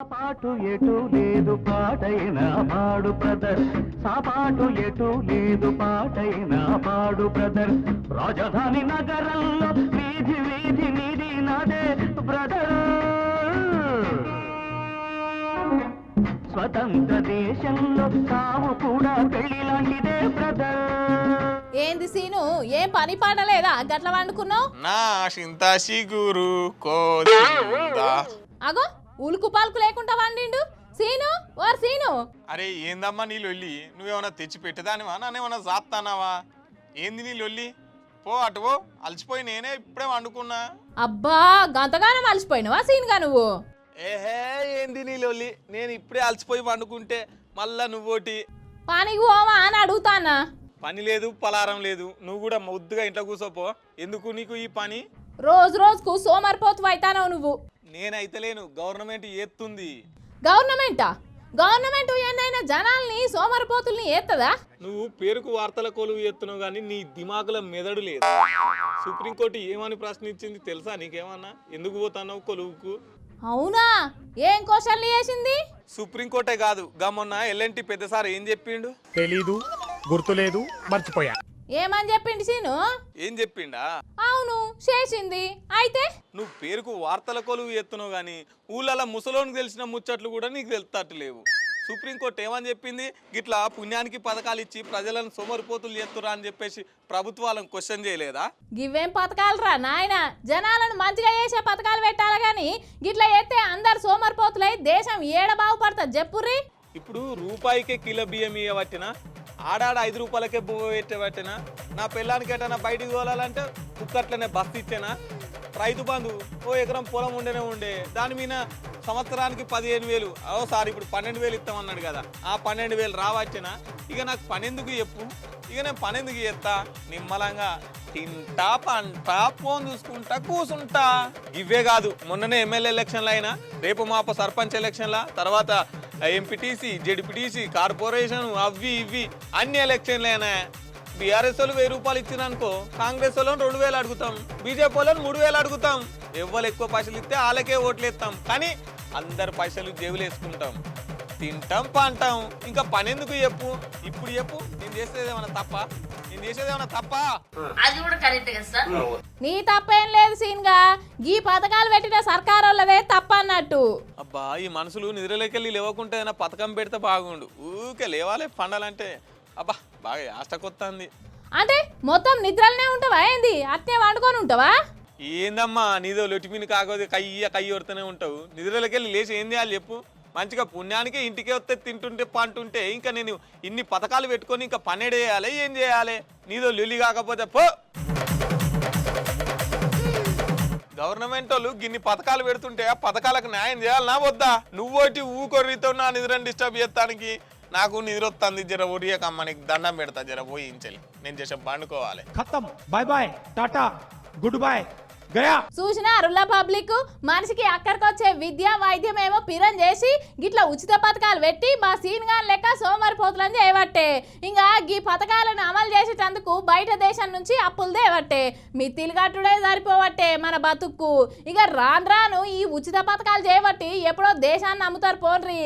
పాటు ఎటు లేదు పాటైన పాడు బ్రదర్ సాపాటు ఎటు లేదు పాటైన పాడు బ్రదర్ రాజధాని నగరంలో వీధి వీధి నీది నాదే బ్రదర్ స్వతంత్ర దేశంలో సావు కూడా పెళ్లి లాంటిదే బ్రదర్. ఏంది సీను ఏం పని పాట లేదా గట్ల వండుకున్నావు? నా సింతాసి గురు కోసిందా అగో ఉలుకు పాలుకు లేకుండా వండిండు సీను. ఓర్ సీను, అరే ఏందమ్మా నీ లొల్లి? నువ్వేమన్నా తెచ్చి పెట్టేదానివా? నన్నేమన్నా జాపుతానావా? ఏంది నీ లొల్లి? పో అటు పో, అలసిపోయి నేనే ఇప్పుడే వండుకున్నా. అబ్బా గంతగానం అలసిపోయినవా సీన్గా నువ్వు? ఏహే ఏంది నీ లొల్లి? నేను ఇప్పుడే అలసిపోయి వండుకుంటే మళ్ళా నువ్వోటి పనికి పోవా అని అడుగుతానా? పని లేదు పలారం లేదు, నువ్వు కూడా ముద్దుగా ఇంట్లో కూర్చోపో. ఎందుకు నీకు ఈ పని? రోజు రోజుకు సోమరిపోతు అవుతానవు నువ్వు. నేనైతలేను, గవర్నమెంట్ ఏత్తుంది. గవర్నమెంటా? గవర్నమెంట్ ఎన్నైనా జనాల్ని సోమరిపోతుల్ని ఏత్తదా? నువ్వు పేరుకు వార్తల కొలువు ఎత్తున్నావు కానీ నీ దిమాకుల మెదడు లేదు. సుప్రీంకోర్టు ఏమని ప్రశ్నించింది తెలుసా నీకేమన్నా? ఎందుకు పోతున్నావు కొలువుకు? అవునా? ఏం క్వశ్చన్లు చేసింది? సుప్రీంకోర్టే కాదు, మొన్న ఎల్ఎన్టీ పెద్దసారి ఏం చెప్పిండు? తెలీదు, గుర్తులేదు, మర్చిపోయా. ఏమని చెప్పింది సీను? ఏం చెప్పిండా? అవును చేసింది. అయితే నువ్వు పేరుకు వార్తల కొలువు ఎత్తున్నావు కానీ ఊళ్ళలో ముసలోనికి తెలిసిన ముచ్చట్లు కూడా నీకు తెలుస్తట్లేవు. సుప్రీంకోర్టు ఏమని చెప్పింది? గిట్లా పుణ్యానికి పథకాలు ఇచ్చి ప్రజలను సోమరిపోతులు చేస్తురా అని చెప్పేసి ప్రభుత్వాలను క్వశ్చన్ చేయలేదా? గివ్వేం పథకాలు రా నాయన, జనాలను మంచిగా చేసే పథకాలు పెట్టాలి కానీ గిట్లా ఎత్తే అందరు సోమరిపోతులై దేశం ఏడ బాగుపడుతుంది చెప్పుర్రి. ఇప్పుడు రూపాయికే కిలో బియ్యం ఇవ్వబట్టినా, ఆడాడ 5 రూపాయలకే బువ్వ పెట్టబట్టినా, నా పిల్లానికి ఎటన్నా బయటికి తోలాలంటే కుక్కట్లనే బస్సు ఇచ్చేనా? రైతు బంధు ఓ ఎకరం పొలం ఉండే దాని మీద సంవత్సరానికి 15,000, సారీ ఇప్పుడు 12,000 ఇస్తామన్నాడు కదా, ఆ 12,000 రావచ్చేనా? ఇక నాకు పనెందుకు చెప్పు? ఇక నేను పనెందుకు చేస్తా? నిమ్మలంగా తింటా పంటా ఫోన్ చూసుకుంటా కూసుంటా. ఇవే కాదు, మొన్ననే ఎమ్మెల్యే ఎలక్షన్లు అయినా, రేపు మాప సర్పంచ్ ఎలక్షన్ల తర్వాత ఎంపీటీసీ జెడ్పీటీసీ కార్పొరేషన్ అవి ఇవి అన్ని ఎలక్షన్లు అయినా బీఆర్ఎస్ వాళ్ళు 1000 రూపాయలు ఇచ్చిననుకో, కాంగ్రెస్ వాళ్ళని 2,000 అడుగుతాం, బీజేపీ వాళ్ళని 3,000 అడుగుతాం. ఎవరు ఎక్కువ పైసలు ఇస్తే వాళ్ళకే ఓట్లు ఇస్తాం, కానీ అందరు పైసలు జేబులు వేసుకుంటాం, తింటాం పంటాం. ఇంకా పని ఎందుకు చెప్పు? ఇప్పుడు చెప్పు, నేను చేసేది ఏమన్నా తప్ప? నేను చేసేది ఏమన్నా తప్ప? అది కూడా కరెక్ట్ కదా సార్. నీ తప్పేం లేదు సీన్గా, ఈ పథకాలు పెట్టిన సర్కారు వాళ్ళదే తప్ప అన్నట్టు. అబ్బా ఈ మనుషులు నిద్రలేకెళ్ళి లేవకుంటే ఏదైనా పథకం పెడితే బాగుండు. ఊకే లేవాలి పండాలంటే అబ్బా బాగా ఆశకొత్తంది. అంటే మొత్తం నిద్రలనే ఉంటావా ఏంది? అట్నే వండుకొని ఉంటావా? ఏందమ్మా నీదో లొటిమిని కాకపోతే కయ్యి కొడుతూనే ఉంటావు. నిద్రలకెళ్ళి లేచి ఏం చేయాలి చెప్పు? మంచిగా పుణ్యానికి ఇంటికే వస్తే తింటుంటే పంటుంటే ఇంకా నేను ఇన్ని పథకాలు పెట్టుకొని ఇంకా పన్నెడేయాలి, ఏం చేయాలి? నీదో లొల్లి కాకపోతే పో. గవర్నమెంట్ వాళ్ళు గిన్ని పథకాలు పెడుతుంటే ఆ పథకాలకు న్యాయం చేయాలనా వద్దా? నువ్వోటి ఊకొర్రితో నా నిద్రని డిస్టర్బ్ చేస్తానికి నాకు నిద్ర వస్తుంది. జర ఒరియకమ్మ, నీకు దండం పెడతా, జర పోయించాలి, నేను చేసే పండుకోవాలి. ఖతం, bye bye, tata, good boy, గయా. చూసినా రుల్లా పబ్లిక్ మనిషికి అక్కడికొచ్చే విద్య వైద్యం ఏమో పిరం చేసి గిట్లా ఉచిత పథకాలు పెట్టి మా సీన్ గాన్ లెక్క సోమరిపోతులని చేయబట్టే. ఇంకా ఈ పథకాలను అమలు చేసేటందుకు బయట దేశం నుంచి అప్పులు తేవట్టే. మీ తిరిగట్టుడే సరిపోవట్టే మన బతుక్కు. ఇక రాను రాను ఈ ఉచిత పథకాలు చేయబట్టి ఎప్పుడో దేశాన్ని అమ్ముతారు పోన్రి.